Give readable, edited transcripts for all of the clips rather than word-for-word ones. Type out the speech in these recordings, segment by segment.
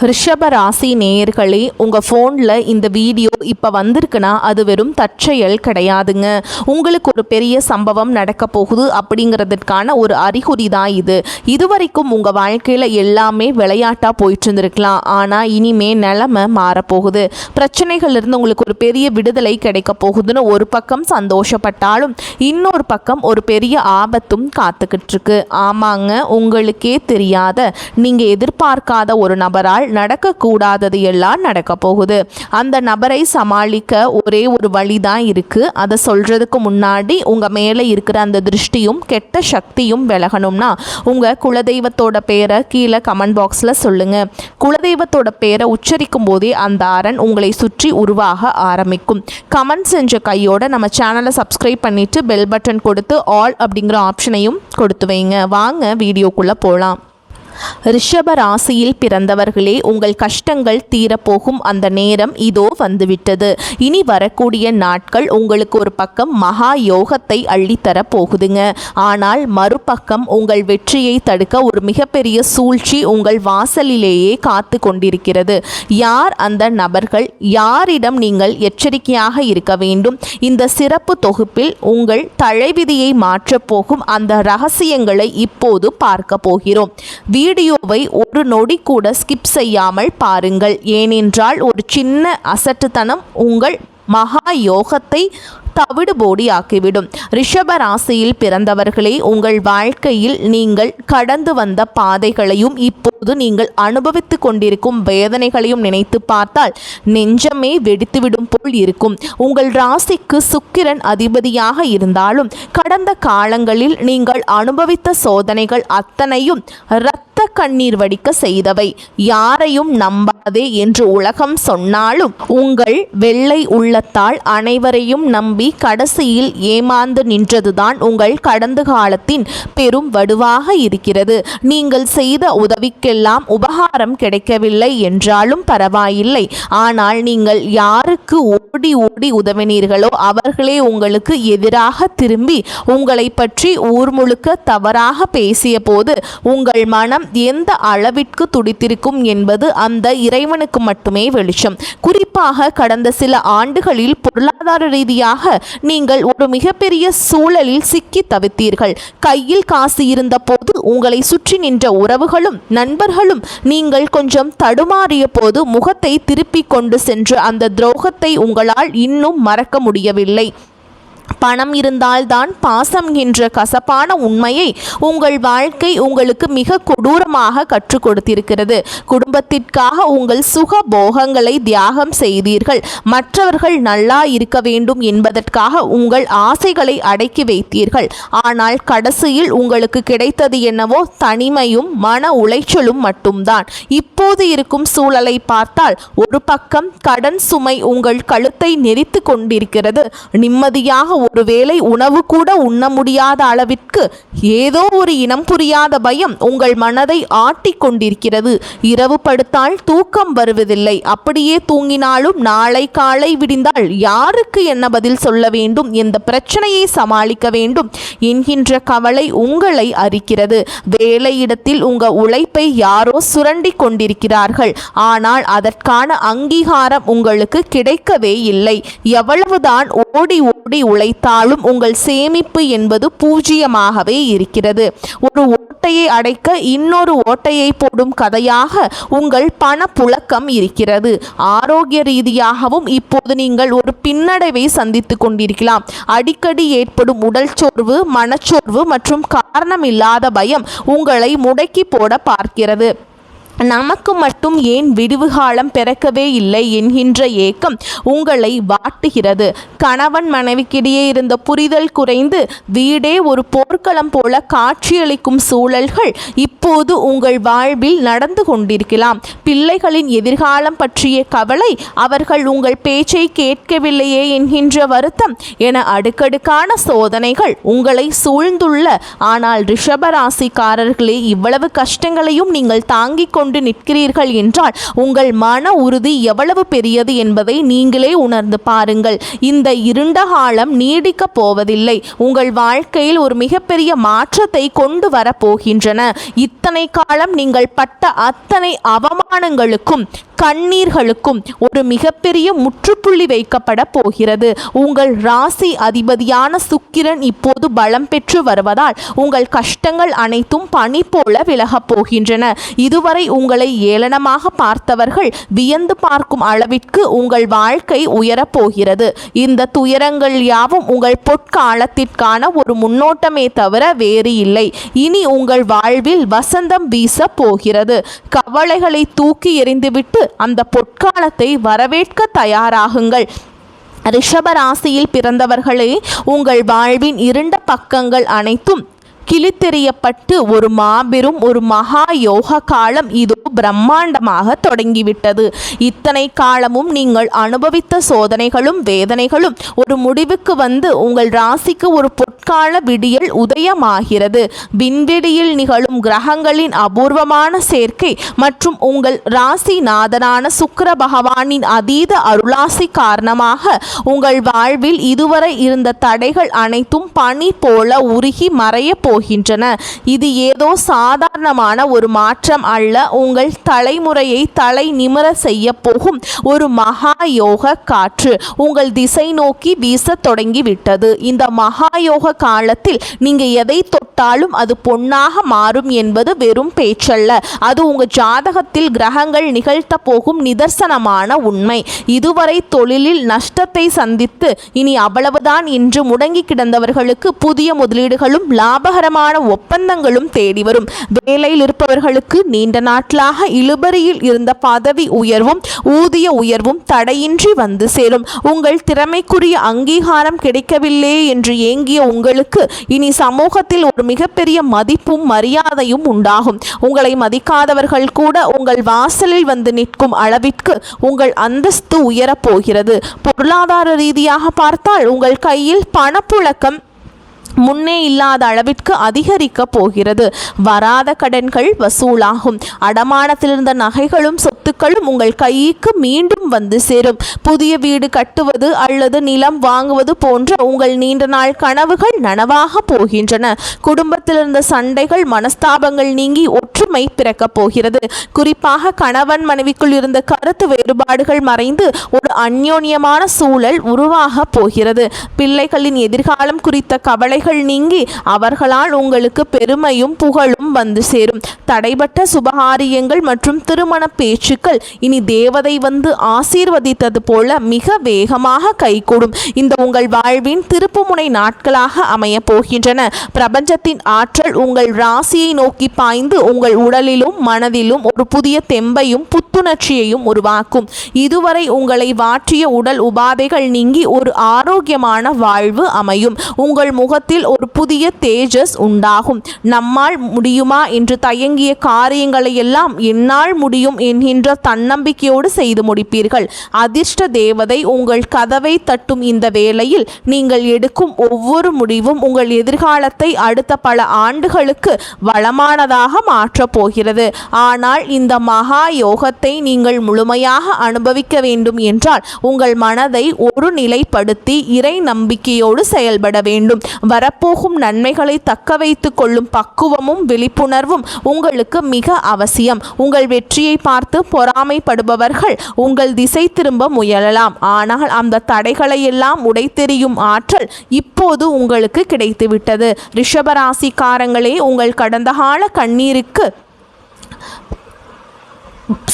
ரிஷப ராசி நேயர்களே, உங்கள் ஃபோனில் இந்த வீடியோ இப்போ வந்திருக்குன்னா அது வெறும் தற்செயல் கிடையாதுங்க. உங்களுக்கு ஒரு பெரிய சம்பவம் நடக்க போகுது அப்படிங்கிறதுக்கான ஒரு அறிகுறி தான் இது. இதுவரைக்கும் உங்கள் வாழ்க்கையில் எல்லாமே விளையாட்டாக போயிட்டு இருந்திருக்கலாம். ஆனால் இனிமே நிலைமை மாறப்போகுது. பிரச்சனைகள்லேருந்து உங்களுக்கு ஒரு பெரிய விடுதலை கிடைக்க போகுதுன்னு ஒரு பக்கம் சந்தோஷப்பட்டாலும் இன்னொரு பக்கம் ஒரு பெரிய ஆபத்தும் காத்துக்கிட்டு இருக்கு. ஆமாங்க, உங்களுக்கே தெரியாத நீங்கள் எதிர்பார்க்காத ஒரு நபரால் நடக்கக்கூடாதது எல்லாம் நடக்க போகுது. அந்த நபரை சமாளிக்க ஒரே ஒரு வழிதான் இருக்கு. அதை சொல்றதுக்கு முன்னாடி உங்க மேலே இருக்கிற அந்த திருஷ்டியும் கெட்ட சக்தியும் விலகணும்னா உங்க குலதெய்வத்தோட பேரை கீழே கமெண்ட் பாக்ஸ்ல சொல்லுங்க. குலதெய்வத்தோட பேரை உச்சரிக்கும் போதே அந்த அரண் உங்களை சுற்றி உருவாக ஆரம்பிக்கும். கமெண்ட் செஞ்ச கையோட நம்ம சேனலை சப்ஸ்கிரைப் பண்ணிட்டு பெல் பட்டன் கொடுத்து ஆல் அப்படிங்கிற ஆப்ஷனையும் கொடுத்து வைங்க. வாங்க வீடியோக்குள்ள போகலாம். ரிஷப ராசியில் பிறந்தவர்களே, உங்கள் கஷ்டங்கள் தீரப்போகும் அந்த நேரம் இதோ வந்துவிட்டது. இனி வரக்கூடிய நாட்கள் உங்களுக்கு ஒரு பக்கம் மகா யோகத்தை அள்ளித்தர போகுதுங்க. ஆனால் மறுபக்கம் உங்கள் வெற்றியை தடுக்க ஒரு மிகப்பெரிய சூழ்ச்சி உங்கள் வாசலிலேயே காத்து கொண்டிருக்கிறது. யார் அந்த நபர்கள்? யாரிடம் நீங்கள் எச்சரிக்கையாக இருக்க வேண்டும்? இந்த சிறப்பு தொகுப்பில் உங்கள் தலைவிதியை மாற்றப் போகும் அந்த ரகசியங்களை இப்போது பார்க்க போகிறோம். வீடியோவை ஒரு நொடி கூட ஸ்கிப் செய்யாமல் பாருங்கள். ஏனென்றால் ஒரு சின்ன அசட்டுத்தனம் உங்கள் மகா யோகத்தை தவிடுபோடி ஆக்கிவிடும். ரிஷப ராசியில் பிறந்தவர்களே, உங்கள் வாழ்க்கையில் நீங்கள் கடந்து வந்த பாதைகளையும் இப்போது நீங்கள் அனுபவித்து கொண்டிருக்கும் வேதனைகளையும் நினைத்து பார்த்தால் நெஞ்சமே வெடித்துவிடும் போல் இருக்கும். உங்கள் ராசிக்கு சுக்கிரன் அதிபதியாக இருந்தாலும் கடந்த காலங்களில் நீங்கள் அனுபவித்த சோதனைகள் அத்தனையும் இரத்த கண்ணீர் வடிக்க செய்தவை. யாரையும் நம்பாதே என்று உலகம் சொன்னாலும் உங்கள் வெள்ளை உள்ளத்தால் அனைவரையும் நம்பி கடைசியில் ஏமாந்து நின்றதுதான் உங்கள் கடந்த காலத்தின் பெரும் வடுவாக இருக்கிறது. நீங்கள் செய்த உதவிக்கெல்லாம் உபகாரம் கிடைக்கவில்லை என்றாலும் பரவாயில்லை. ஆனால் நீங்கள் யாருக்கு ஓடி ஓடி உதவினீர்களோ அவர்களே உங்களுக்கு எதிராக திரும்பி உங்களை பற்றி ஊர் முழுக்க தவறாக பேசிய போது உங்கள் மனம் எந்த அளவிற்கு துடித்திருக்கும் என்பது அந்த இறைவனுக்கு மட்டுமே வெளிச்சம். குறிப்பாக கடந்த சில ஆண்டுகளில் பொருளாதார ரீதியாக நீங்கள் ஒரு மிகப்பெரிய சூழலில் சிக்கி தவித்தீர்கள். கையில் காசு இருந்த போது உங்களை சுற்றி நின்ற உறவுகளும் நண்பர்களும் நீங்கள் கொஞ்சம் தடுமாறிய போது முகத்தை திருப்பிக் கொண்டு சென்ற அந்த துரோகத்தை உங்களால் இன்னும் மறக்க முடியவில்லை. பணம் இருந்தால்தான் பாசம் என்ற கசப்பான உண்மையை உங்கள் வாழ்க்கை உங்களுக்கு மிக கொடூரமாக கற்றுக் கொடுத்திருக்கிறது. குடும்பத்திற்காக உங்கள் சுக போகங்களை தியாகம் செய்தீர்கள். மற்றவர்கள் நல்லா இருக்க வேண்டும் என்பதற்காக உங்கள் ஆசைகளை அடக்கி வைத்தீர்கள். ஆனால் கடைசியில் உங்களுக்கு கிடைத்தது என்னவோ தனிமையும் மன உளைச்சலும் மட்டும்தான். இப்போது இருக்கும் சூழலை பார்த்தால் ஒரு பக்கம் கடன் சுமை உங்கள் கழுத்தை நெரித்து கொண்டிருக்கிறது. நிம்மதியாக ஒருவேளை உணவு கூட உண்ண முடியாத அளவிற்கு ஏதோ ஒரு இனம் புரியாத பயம் உங்கள் மனதை ஆட்டி கொண்டிருக்கிறது. இரவு படுத்தால் தூக்கம் வருவதில்லை. அப்படியே தூங்கினாலும் நாளை காலை விடிந்தால் யாருக்கு என்ன பதில் சொல்ல வேண்டும், எந்த பிரச்சனையை சமாளிக்க வேண்டும் என்கின்ற கவலை உங்களை அரிக்கிறது. வேலையிடத்தில் உங்கள் உழைப்பை யாரோ சுரண்டி கொண்டிருக்கிறார்கள். ஆனால் அதற்கான அங்கீகாரம் உங்களுக்கு கிடைக்கவே இல்லை. எவ்வளவுதான் ஓடி ஓடி உழைத்தாலும் உங்கள் சேமிப்பு என்பது பூஜ்ஜியமாகவே இருக்கிறது. ஒரு ஓட்டையை அடைக்க இன்னொரு ஓட்டையை போடும் கதையாக உங்கள் பண புழக்கம் இருக்கிறது. ஆரோக்கிய ரீதியாகவும் இப்போது நீங்கள் ஒரு பின்னடைவை சந்தித்து கொண்டிருக்கலாம். அடிக்கடி ஏற்படும் உடல் சோர்வு, மனச்சோர்வு மற்றும் காரணமில்லாத பயம் உங்களை முடக்கி போட பார்க்கிறது. நமக்கு மட்டும் ஏன் விடுவு காலம் பிறக்கவே இல்லை என்கின்ற ஏக்கம் உங்களை வாட்டுகிறது. கணவன் மனைவிக்கிடையே இருந்த புரிதல் குறைந்து வீடே ஒரு போர்க்களம் போல காட்சியளிக்கும் சூழல்கள் இப்போது உங்கள் வாழ்வில் நடந்து கொண்டிருக்கலாம். பிள்ளைகளின் எதிர்காலம் பற்றிய கவலை, அவர்கள் உங்கள் பேச்சை கேட்கவில்லையே என்கின்ற வருத்தம் என அடுக்கடுக்கான சோதனைகள் உங்களை சூழ்ந்துள்ள. ஆனால் ரிஷபராசிக்காரர்களே, இவ்வளவு கஷ்டங்களையும் நீங்கள் தாங்கிக் கொண்டு நிற்கிறீர்கள் இருக்கிறீர்கள் என்றால் உங்கள் மன உறுதி எவ்வளவு பெரியது என்பதை நீங்களே உணர்ந்து பாருங்கள். இந்த இருண்ட காலம் நீடிக்கப் போவதில்லை. உங்கள் வாழ்க்கையில் ஒரு மிகப்பெரிய மாற்றத்தை கொண்டு வரப்போகின்றன. இத்தனை காலம் நீங்கள் பட்ட அத்தனை அவமானங்களுக்கும் கண்ணீர்களுக்கும் ஒரு மிகப்பெரிய முற்றுப்புள்ளி வைக்கப்பட போகிறது. உங்கள் ராசி அதிபதியான சுக்கிரன் இப்போது பலம் பெற்று வருவதால் உங்கள் கஷ்டங்கள் அனைத்தும் பனி போல விலகப் போகின்றன. இதுவரை உங்களை ஏளனமாக பார்த்தவர்கள் வியந்து பார்க்கும் அளவிற்கு உங்கள் வாழ்க்கை உயரப்போகிறது. இந்த துயரங்கள் யாவும் உங்கள் பொற்காலத்திற்கான ஒரு முன்னோட்டமே தவிர வேறு இல்லை. இனி உங்கள் வாழ்வில் வசந்தம் வீச போகிறது. கவலைகளை தூக்கி எறிந்துவிட்டு அந்த பொற்காலத்தை வரவேற்க தயாராகுங்கள். ரிஷப ராசியில் பிறந்தவர்களே, உங்கள் வாழ்வின் இருண்ட பக்கங்கள் அனைத்தும் கிழித்தெறியப்பட்டு ஒரு மாபெரும் ஒரு மகா யோக காலம் இதோ பிரம்மாண்டமாக தொடங்கிவிட்டது. இத்தனை காலமும் நீங்கள் அனுபவித்த சோதனைகளும் வேதனைகளும் ஒரு முடிவுக்கு வந்து உங்கள் ராசிக்கு ஒரு பொற்கால விடியல் உதயமாகிறது. விண்வெளியில் நிகழும் கிரகங்களின் அபூர்வமான சேர்க்கை மற்றும் உங்கள் ராசிநாதனான சுக்கிர பகவானின் அதீத அருளாசி காரணமாக உங்கள் வாழ்வில் இதுவரை இருந்த தடைகள் அனைத்தும் பனி போல உருகி மறைய போகின்றன. இது ஏதோ சாதாரணமான ஒரு மாற்றம் அல்ல. உங்கள் தலைமுறையை தலை நிமிர செய்ய போகும் ஒரு மகா யோக காற்று உங்கள் திசை நோக்கி வீச தொடங்கிவிட்டது. இந்த மகா யோக காலத்தில் நீங்க எதை தொட்டாலும் அது பொன்னாக மாறும் என்பது வெறும் பேச்சல்ல. அது உங்க ஜாதகத்தில் கிரகங்கள் நிகழ்த்த போகும் நிதர்சனமான உண்மை. இதுவரை தொழிலில் நஷ்டத்தை சந்தித்து இனி அவ்வளவுதான் என்று முடங்கி கிடந்தவர்களுக்கு புதிய முதலீடுகளும் லாபகரமான ஒப்பந்தங்களும் தேடி வரும். வேலையில் இருப்பவர்களுக்கு நீண்ட நாட்களாக இழுபறியில் இருந்த பதவி உயர்வும் ஊதிய உயர்வும் தடையின்றி வந்து சேரும். உங்கள் திறமைக்குரிய அங்கீகாரம் கிடைக்கவில்லை என்று ஏங்கிய உங்களுக்கு இனி சமூகத்தில் ஒரு மிகப்பெரிய மதிப்பும் மரியாதையும் உண்டாகும். உங்களை மதிக்காதவர்கள் கூட உங்கள் வாசலில் வந்து நிற்கும் அளவிற்கு உங்கள் அந்தஸ்து உயரப்போகிறது. பொருளாதார ரீதியாக பார்த்தால் உங்கள் கையில் பணப்புழக்கம் முன்னே இல்லாத அளவிற்கு அதிகரிக்க போகிறது. வராத கடன்கள் வசூலாகும். அடமானத்தில் இருந்த நகைகளும் சொத்துக்களும் உங்கள் கைக்கு மீண்டும் வந்து சேரும். புதிய வீடு கட்டுவது அல்லது நிலம் வாங்குவது போன்ற உங்கள் நீண்ட நாள் கனவுகள் நனவாக போகின்றன. குடும்பத்தில் இருந்த சண்டைகள் மனஸ்தாபங்கள் நீங்கி ஒற்றுமை பிறக்கப் போகிறது. குறிப்பாக கணவன் மனைவிக்குள் இருந்த கருத்து வேறுபாடுகள் மறைந்து ஒரு அந்யோன்யமான சூழல் உருவாக போகிறது. பிள்ளைகளின் எதிர்காலம் குறித்த கவலை நீங்கி அவர்களால் உங்களுக்கு பெருமையும் புகழும் வந்து சேரும். தடைபட்ட சுபகாரியங்கள் மற்றும் திருமண பேச்சுக்கள் இனி தேவதை வந்து ஆசீர்வதித்தது போல மிக வேகமாக கைகூடும். இந்த உங்கள் வாழ்வின் திருப்புமுனை நாட்களாக அமைய போகின்றன. பிரபஞ்சத்தின் ஆற்றல் உங்கள் ராசியை நோக்கி பாய்ந்து உங்கள் உடலிலும் மனதிலும் ஒரு புதிய தெம்பையும் புத்துணர்ச்சியையும் உருவாக்கும். இதுவரை உங்களை வாற்றிய உடல் உபாதைகள் நீங்கி ஒரு ஆரோக்கியமான வாழ்வு அமையும். உங்கள் முகத்தில் ஒரு புதிய தேஜஸ் உண்டாகும். நம்மால் முடியுமா என்று தயங்கிய காரியங்களை எல்லாம் என்னால் முடியும் என்கின்ற தன்னம்பிக்கையோடு செய்து முடிப்பீர்கள். அதிர்ஷ்ட தேவதை உங்கள் கதவை தட்டும் இந்த வேளையில் நீங்கள் எடுக்கும் ஒவ்வொரு முடிவும் உங்கள் எதிர்காலத்தை அடுத்த பல ஆண்டுகளுக்கு வளமானதாக மாற்றப் போகிறது. ஆனால் இந்த மகா யோகத்தை நீங்கள் முழுமையாக அனுபவிக்க வேண்டும் என்றால் உங்கள் மனதை ஒரு நிலைப்படுத்தி இறை நம்பிக்கையோடு செயல்பட வேண்டும். வரப்போகும் நன்மைகளை தக்க வைத்துக் கொள்ளும் பக்குவமும் விழிப்புணர்வும் உங்களுக்கு மிக அவசியம். உங்கள் வெற்றியை பார்த்து பொறாமைப்படுபவர்கள் உங்கள் திசை திரும்ப முயலலாம். ஆனால் அந்த தடைகளை எல்லாம் உடைத்தெறியும் ஆற்றல் இப்போது உங்களுக்கு கிடைத்துவிட்டது. ரிஷபராசிக்காரங்களே, உங்கள் கடந்த கால கண்ணீருக்கு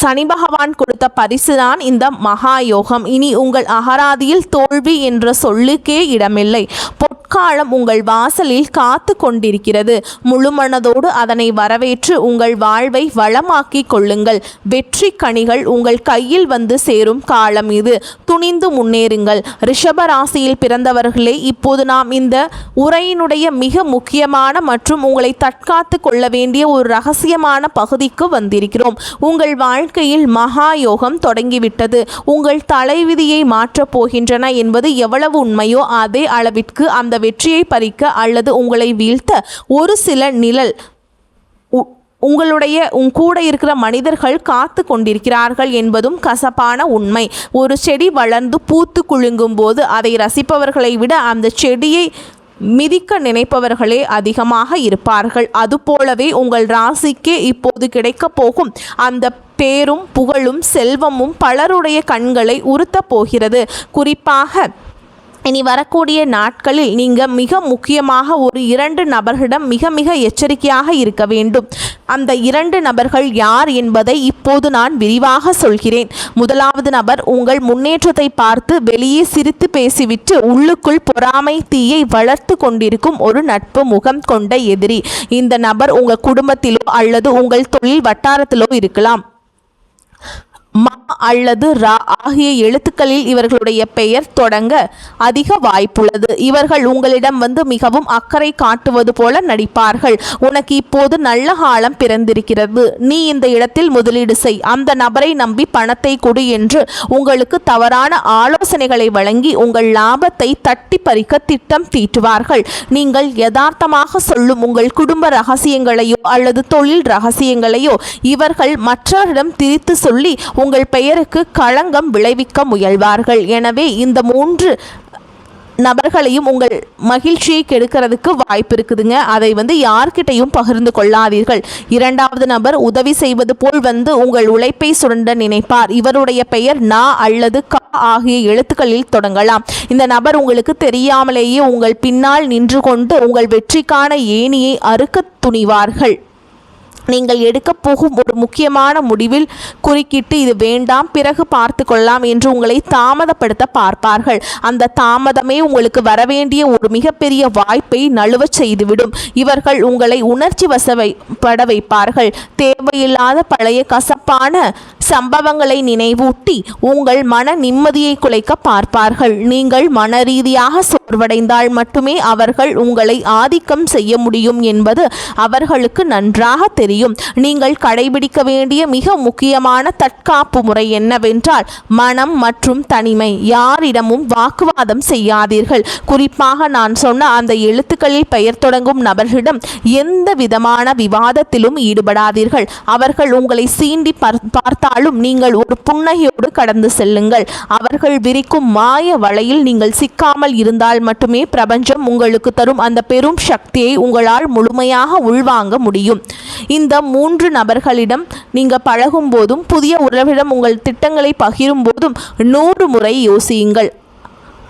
சனி பகவான் கொடுத்த பரிசுதான் இந்த மகா யோகம். இனி உங்கள் அகராதியில் தோல்வி என்ற சொல்லுக்கே இடமில்லை. பொற்காலம் உங்கள் வாசலில் காத்து கொண்டிருக்கிறது. முழு மனதோடு அதனை வரவேற்று உங்கள் வாழ்வை வளமாக்கி கொள்ளுங்கள். வெற்றி கனிகள் உங்கள் கையில் வந்து சேரும் காலம் இது. துணிந்து முன்னேறுங்கள். ரிஷப ராசியில் பிறந்தவர்களே, இப்போது நாம் இந்த உரையினுடைய மிக முக்கியமான மற்றும் உங்களை தற்காத்து கொள்ள வேண்டிய ஒரு ரகசியமான பகுதிக்கு வந்திருக்கிறோம். உங்கள் வாழ்க்கையில் மகா யோகம் தொடங்கிவிட்டது. உங்கள் தலைவிதியை மாற்றப் போகின்றன என்பது எவ்வளவு உண்மையோ அதே அளவிற்கு அந்த வெற்றியை பறிக்க அல்லது உங்களை வீழ்த்த ஒரு சில நிழல் உன் கூட இருக்கிற மனிதர்கள் காத்து கொண்டிருக்கிறார்கள் என்பதும் கசப்பான உண்மை. ஒரு செடி வளர்ந்து பூத்து குலுங்கும் போது அதை ரசிப்பவர்களை விட அந்த செடியை மிதிக்க நினைப்பவர்களே அதிகமாக இருப்பார்கள். அதுபோலவே உங்கள் ராசிக்கே இப்போது கிடைக்கப் போகும் அந்த பேரும் புகழும் செல்வமும் பலருடைய கண்களை உறுத்தப் போகிறது. குறிப்பாக இனி வரக்கூடிய நாட்களில் நீங்கள் மிக முக்கியமாக ஒரு 2 நபர்களிடம் மிக மிக எச்சரிக்கையாக இருக்க வேண்டும். அந்த 2 நபர்கள் யார் என்பதை இப்போது நான் விரிவாக சொல்கிறேன். முதலாவது நபர் உங்கள் முன்னேற்றத்தை பார்த்து வெளியே சிரித்து பேசிவிட்டு உள்ளுக்குள் பொறாமை தீயை வளர்த்து கொண்டிருக்கும் ஒரு நட்பு முகம் கொண்ட எதிரி. இந்த நபர் உங்கள் குடும்பத்திலோ அல்லது உங்கள் தொழில் வட்டாரத்திலோ இருக்கலாம். மா அல்லது ரா ஆகிய எழுத்துக்களில் இவர்களுடைய பெயர் தொடங்க அதிக வாய்ப்புள்ளது. இவர்கள் உங்களிடம் மிகவும் அக்கறை காட்டுவது போல நடிப்பார்கள். உனக்கு இப்போது நல்ல காலம் பிறந்திருக்கிறது, நீ இந்த இடத்தில் முதலீடு செய், அந்த நபரை நம்பி பணத்தை கொடு என்று உங்களுக்கு தவறான ஆலோசனைகளை வழங்கி உங்கள் லாபத்தை தட்டி பறிக்க திட்டம் தீட்டுவார்கள். நீங்கள் யதார்த்தமாக சொல்லும் உங்கள் குடும்ப ரகசியங்களையோ அல்லது தொழில் ரகசியங்களையோ இவர்கள் மற்றவரிடம் திரித்து சொல்லி உங்கள் பெயருக்கு களங்கம் விளைவிக்க முயல்வார்கள். எனவே இந்த 3 நபர்களையும் உங்கள் மகிழ்ச்சியை கெடுக்கிறதுக்கு வாய்ப்பு இருக்குதுங்க. அதை யார்கிட்டையும் பகிர்ந்து கொள்ளாதீர்கள். 2வது நபர் உதவி செய்வது போல் உங்கள் உழைப்பை சுரண்ட நினைப்பார். இவருடைய பெயர் நா அல்லது கா ஆகிய எழுத்துக்களில் தொடங்கலாம். இந்த நபர் உங்களுக்கு தெரியாமலேயே உங்கள் பின்னால் நின்று கொண்டு உங்கள் வெற்றிக்கான ஏணியை அறுக்க துணிவார்கள். நீங்கள் எடுக்கப் போகும் ஒரு முக்கியமான முடிவில் குறுக்கிட்டு இது வேண்டாம், பிறகு பார்த்து கொள்ளலாம் என்று உங்களை தாமதப்படுத்த பார்ப்பார்கள். அந்த தாமதமே உங்களுக்கு வரவேண்டிய ஒரு மிகப்பெரிய வாய்ப்பை நழுவச் செய்துவிடும். இவர்கள் உங்களை உணர்ச்சி வசப்பட வைப்பார்கள். தேவையில்லாத பழைய கசப்பான சம்பவங்களை நினைவூட்டி உங்கள் மன நிம்மதியை குலைக்க பார்ப்பார்கள். நீங்கள் மன ரீதியாக சோர்வடைந்தால் மட்டுமே அவர்கள் உங்களை ஆதிக்கம் செய்ய முடியும் என்பது அவர்களுக்கு நன்றாக தெரியும். நீங்கள் கடைபிடிக்க வேண்டிய மிக முக்கியமான தற்காப்பு முறை என்னவென்றால் மனம் மற்றும் தனிமை. யாரிடமும் வாக்குவாதம் செய்யாதீர்கள். குறிப்பாக நான் சொன்ன அந்த எழுத்துக்களில் பெயர் தொடங்கும் நபர்களிடம் எந்த விதமான விவாதத்திலும் ஈடுபடாதீர்கள். அவர்கள் உங்களை சீண்டி பார்த்தாலும் நீங்கள் ஒரு புன்னகையோடு கடந்து செல்லுங்கள். அவர்கள் விரிக்கும் மாய வலையில் நீங்கள் சிக்காமல் இருந்தால் மட்டுமே பிரபஞ்சம் உங்களுக்கு தரும் அந்த பெரும் சக்தியை உங்களால் முழுமையாக உள்வாங்க முடியும். இந்த 3 நபர்களிடம் நீங்கள் பழகும் போதும் புதிய உறவிடம் உங்கள் திட்டங்களை பகிரும் போதும் 100 முறை யோசியுங்கள்.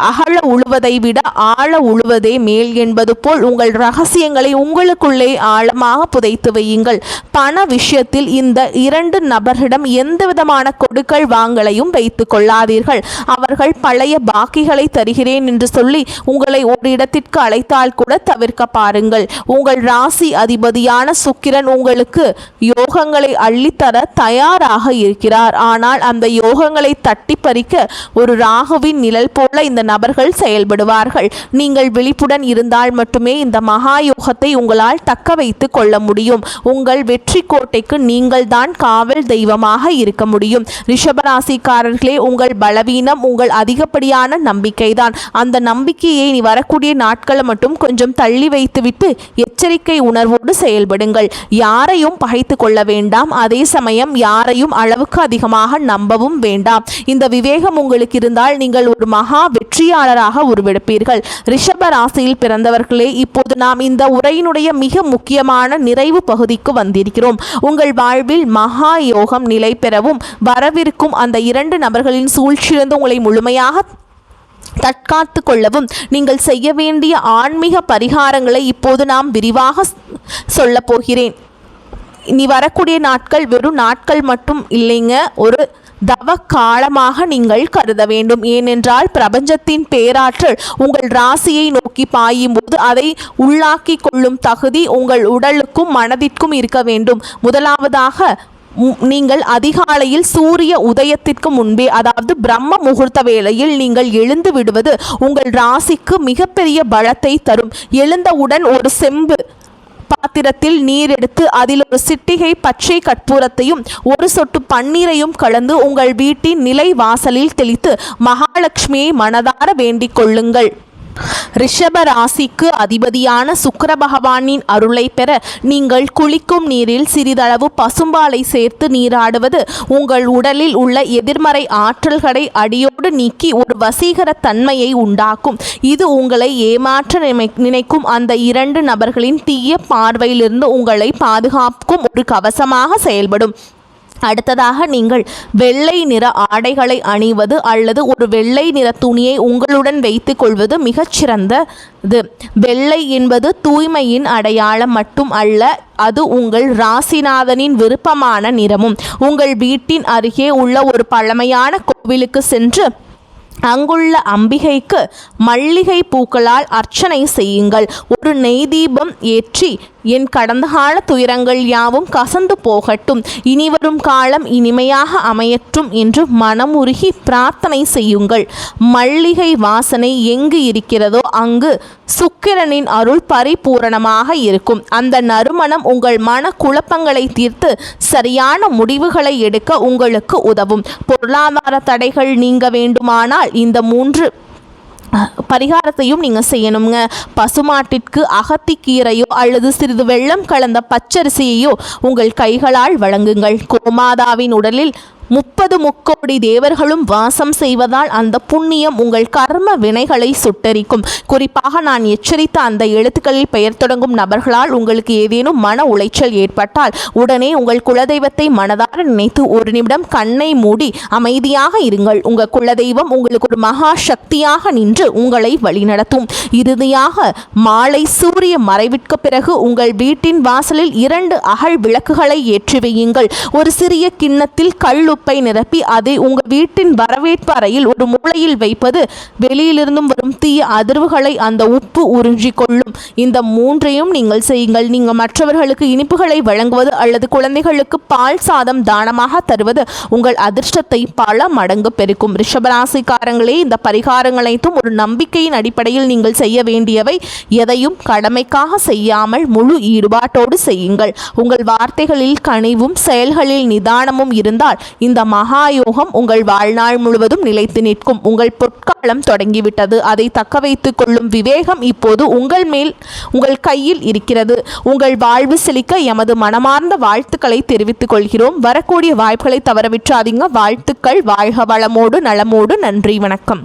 அகல உழுவதை விட ஆழ உழுவதே மேல் என்பது போல் உங்கள் ரகசியங்களை உங்களுக்குள்ளே ஆழமாக புதைத்து வையுங்கள். பண விஷயத்தில் இந்த 2 நபர்களிடம் எந்தவிதமான கொடுக்கல் வாங்கலையும் வைத்து கொள்ளாதீர்கள். அவர்கள் பழைய பாக்கிகளை தருகிறேன் என்று சொல்லி உங்களை ஒரு இடத்திற்கு அழைத்தால் கூட தவிர்க்க பாருங்கள். உங்கள் ராசி அதிபதியான சுக்கிரன் உங்களுக்கு யோகங்களை அள்ளித்தர தயாராக இருக்கிறார். ஆனால் அந்த யோகங்களை தட்டி பறிக்க ஒரு ராகுவின் நிழல் போல இந்த நபர்கள் செயல்படுவார்கள். நீங்கள் விழிப்புடன் இருந்தால் மட்டுமே இந்த மகா யோகத்தை உங்களால் தக்க வைத்து கொள்ள முடியும். உங்கள் வெற்றி கோட்டைக்கு நீங்கள் தான் காவல் தெய்வமாக இருக்க முடியும். ரிஷபராசிக்காரர்களே, உங்கள் பலவீனம் உங்கள் அதிகப்படியான நம்பிக்கைதான். அந்த நம்பிக்கையை நீ வரக்கூடிய நாட்களை மட்டும் கொஞ்சம் தள்ளி வைத்துவிட்டு எச்சரிக்கை உணர்வோடு செயல்படுங்கள். யாரையும் பகைத்து கொள்ள வேண்டாம். அதே சமயம் யாரையும் அளவுக்கு அதிகமாக நம்பவும் வேண்டாம். இந்த விவேகம் உங்களுக்கு இருந்தால் நீங்கள் ஒரு மகா வெற்றியாளராக உருவெடுப்பீர்கள். ரிஷப ராசியில் பிறந்தவர்களே, இப்போது நாம் இந்த உரையினுடைய மிக முக்கியமான நிறைவு பகுதிக்கு வந்திருக்கிறோம். உங்கள் வாழ்வில் மகா யோகம் நிலை பெறவும் வரவிருக்கும் அந்த 2 நபர்களின் சூழ்ச்சியிலிருந்து உங்களை முழுமையாக தற்காத்து கொள்ளவும் நீங்கள் செய்ய வேண்டிய ஆன்மீக பரிகாரங்களை இப்போது நாம் விரிவாக சொல்ல போகிறேன். இனி வரக்கூடிய நாட்கள் வெறும் நாட்கள் மட்டும் இல்லைங்க, ஒரு தவ காலமாக நீங்கள் கருத வேண்டும். ஏனென்றால் பிரபஞ்சத்தின் பேராற்றல் உங்கள் ராசியை நோக்கி பாயும் போது அதை உள்ளாக்கி கொள்ளும் தகுதி உங்கள் உடலுக்கும் மனதிற்கும் இருக்க வேண்டும். முதலாவதாக நீங்கள் அதிகாலையில் சூரிய உதயத்திற்கு முன்பே, அதாவது பிரம்ம முகூர்த்த வேளையில் நீங்கள் எழுந்து விடுவது உங்கள் ராசிக்கு மிகப்பெரிய பலத்தை தரும். எழுந்தவுடன் ஒரு செம்பு பாத்திரத்தில் நீர் எடுத்து அதில் ஒரு சிட்டிகை பச்சை கற்பூரத்தையும் ஒரு சொட்டு பன்னீரையும் கலந்து உங்கள் வீட்டின் நிலை வாசலில் தெளித்து மகாலட்சுமியை மனதார வேண்டிக் கொள்ளுங்கள். ரிஷப ராசிக்கு அதிபதியான சுக்கிர பகவானின் அருளை பெற நீங்கள் குளிக்கும் நீரில் சிறிதளவு பசும்பாலை சேர்த்து நீராடுவது உங்கள் உடலில் உள்ள எதிர்மறை ஆற்றல்களை அடியோடு நீக்கி ஒரு வசீகர தன்மையை உண்டாக்கும். இது உங்களை ஏமாற்ற நினைக்கும் அந்த 2 நபர்களின் தீய பார்வையிலிருந்து உங்களை பாதுகாக்கும் ஒரு கவசமாக செயல்படும். அடுத்ததாக நீங்கள் வெள்ளை நிற ஆடைகளை அணிவது அல்லது ஒரு வெள்ளை நிற துணியை உங்களுடன் வைத்துக் கொள்வது மிகச்சிறந்தது. வெள்ளை என்பது தூய்மையின் அடையாளம் மட்டும் அல்ல, அது உங்கள் ராசிநாதனின் விருப்பமான நிறமும். உங்கள் வீட்டின் அருகே உள்ள ஒரு பழமையான கோவிலுக்கு சென்று அங்குள்ள அம்பிகைக்கு மல்லிகை பூக்களால் அர்ச்சனை செய்யுங்கள். ஒரு நெய் தீபம் ஏற்றி என் கடந்த கால துயரங்கள் யாவும் கசந்து போகட்டும், இனிவரும் காலம் இனிமையாக அமையற்றும் என்று மனமுருகி பிரார்த்தனை செய்யுங்கள். மல்லிகை வாசனை எங்கு இருக்கிறதோ அங்கு சுக்கிரனின் அருள் பரிபூரணமாக இருக்கும். அந்த நறுமணம் உங்கள் மன குழப்பங்களை தீர்த்து சரியான முடிவுகளை எடுக்க உங்களுக்கு உதவும். பொருளாதார தடைகள் நீங்க வேண்டுமானால் இந்த 3 பரிகாரத்தையும் நீங்கள் செய்யணுங்க. பசுமாட்டிற்கு அகத்திக்கீரையோ அல்லது சிறிது வெள்ளம் கலந்த பச்சரிசியையோ உங்கள் கைகளால் வழங்குங்கள். கோமாதாவின் உடலில் 30 முக்கோடி தேவர்களும் வாசம் செய்வதால் அந்த புண்ணியம் உங்கள் கர்ம வினைகளை சுட்டரிக்கும். குறிப்பாக நான் எச்சரித்த அந்த எழுத்துக்களில் பெயர் தொடங்கும் நபர்களால் உங்களுக்கு ஏதேனும் மன உளைச்சல் ஏற்பட்டால் உடனே உங்கள் குலதெய்வத்தை மனதார நினைத்து ஒரு நிமிடம் கண்ணை மூடி அமைதியாக இருங்கள். உங்கள் குலதெய்வம் உங்களுக்கு ஒரு மகா சக்தியாக நின்று உங்களை வழிநடத்தும். இறுதியாக மாலை சூரிய மறைவிற்கு பிறகு உங்கள் வீட்டின் வாசலில் 2 அகல் விளக்குகளை ஏற்றி வையுங்கள். ஒரு சிறிய கிண்ணத்தில் கல்லுப்பை நிரப்பி அதை உங்கள் வீட்டின் வரவேற்பு அறையில் ஒரு மூலையில் வைப்பது வெளியிலிருந்தும் வரும் தீய அதிர்வுகளை அந்த உப்பு உறிஞ்சிக் கொள்ளும். இந்த 3ஐயும் நீங்கள் செய்யுங்கள். நீங்கள் மற்றவர்களுக்கு இனிப்புகளை வழங்குவது அல்லது குழந்தைகளுக்கு பால் சாதம் தானமாக தருவது உங்கள் அதிர்ஷ்டத்தை பல மடங்கு பெருக்கும். ரிஷபராசிக்காரங்களே, இந்த பரிகாரங்கள் அனைத்தும் ஒரு நம்பிக்கையின் அடிப்படையில் நீங்கள் செய்ய வேண்டியவை. எதையும் கடமைக்காக செய்யாமல் முழு ஈடுபாட்டோடு செய்யுங்கள். உங்கள் வார்த்தைகளில் கனிவும் செயல்களில் நிதானமும் இருந்தால் இந்த மகாயோகம் உங்கள் வாழ்நாள் முழுவதும் நிலைத்து நிற்கும். உங்கள் பொற்காலம் தொடங்கிவிட்டது. அதை தக்க வைத்துக் கொள்ளும் விவேகம் இப்போது உங்கள் கையில் இருக்கிறது. உங்கள் வாழ்வு செழிக்க எமது மனமார்ந்த வாழ்த்துக்களை தெரிவித்துக் கொள்கிறோம். வரக்கூடிய வாய்ப்புகளை தவறவிட்டாதீங்க. வாழ்த்துக்கள். வாழ்க வளமோடு நலமோடு. நன்றி, வணக்கம்.